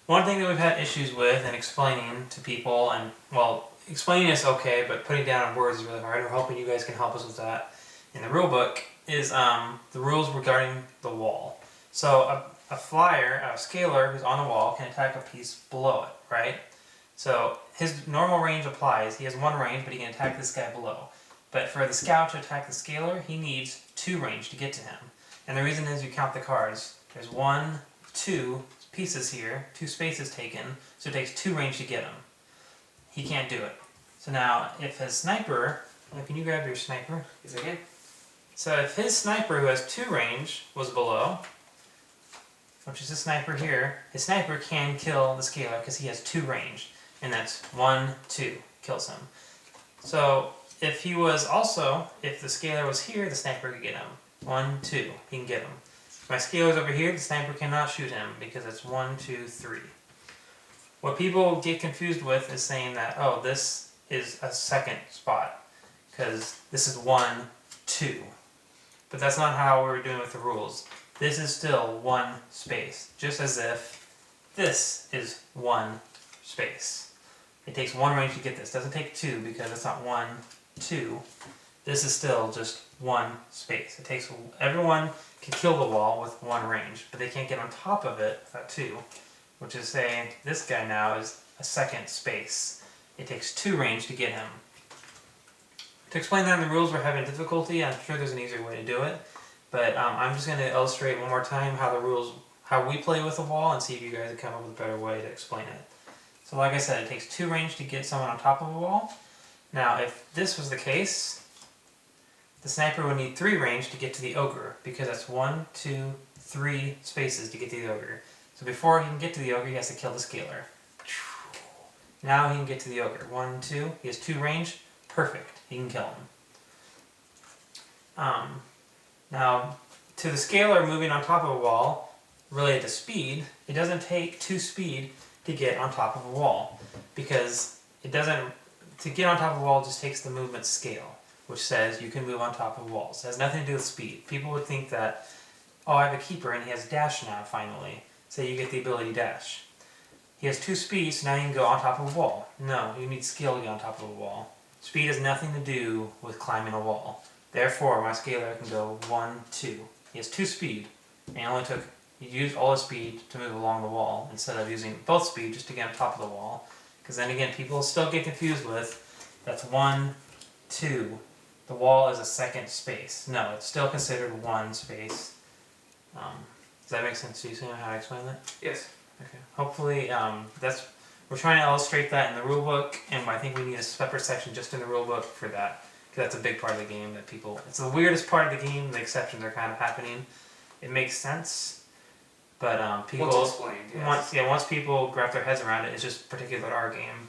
One thing that we've had issues with and explaining to people, and well, explaining is okay, but putting down in words is really hard. We're hoping you guys can help us with that. In the rule book is the rules regarding the wall. So a flyer, a scalar who's on the wall can attack a piece below it, right? So his normal range applies. He has one range, but he can attack this guy below. But for the scout to attack the scalar, he needs two range to get to him. And the reason is you count the cards. There's 1, 2 pieces here, 2 spaces taken, so it takes 2 range to get him. He can't do it. So now, if his sniper, can you grab your sniper? Yes, I can. So if his sniper, who has 2 range, was below, which is the sniper here, his sniper can kill the scalar because he has 2 range, and that's 1, 2, kills him. So if he was also, if the scalar was here, the sniper could get him. 1, 2, he can get him. If my scalar's over here, the sniper cannot shoot him because it's 1, 2, 3. What people get confused with is saying that, oh, this is a second spot because this is 1, 2. But that's not how we're doing with the rules. This is still 1 space, just as if this is 1 space. It takes 1 range to get this. It doesn't take 2 because it's not 1, 2. This is still just 1 space. It takes, everyone can kill the wall with 1 range, but they can't get on top of it without 2, which is saying this guy now is a second space. It takes 2 range to get him. To explain that in the rules, we're having difficulty. I'm sure there's an easier way to do it, but I'm just going to illustrate one more time how the rules, how we play with the wall, and see if you guys can come up with a better way to explain it. So like I said, it takes 2 range to get someone on top of a wall. Now if this was the case, the sniper would need 3 range to get to the ogre, because that's 1, 2, 3 spaces to get to the ogre. So before he can get to the ogre, he has to kill the scalar. Now he can get to the ogre. 1, 2, he has 2 range, perfect, he can kill him. Now, to the scalar moving on top of a wall, related to speed, it doesn't take 2 speed to get on top of a wall, because it doesn't, to get on top of a wall just takes the movement scale, which says you can move on top of walls. It has nothing to do with speed. People would think that, oh, I have a keeper and he has dash now finally, so you get the ability dash. He has 2 speeds, so now you can go on top of a wall. No, you need skill to get on top of a wall. Speed has nothing to do with climbing a wall. Therefore, my scalar can go 1, 2. He has 2 speed, and he used all his speed to move along the wall instead of using both speed just to get on top of the wall. Because then again, people still get confused with, that's 1, 2. The wall is a second space. No, it's still considered 1 space. Does that make sense to you, Sam, how I explain that? Yes. Okay. Hopefully, we're trying to illustrate that in the rule book, and I think we need a separate section just in the rule book for that, because that's a big part of the game that people, it's the weirdest part of the game, the exceptions are kind of happening. It makes sense, but people, Once explained, yes. once people wrap their heads around it, it's just particular to our game.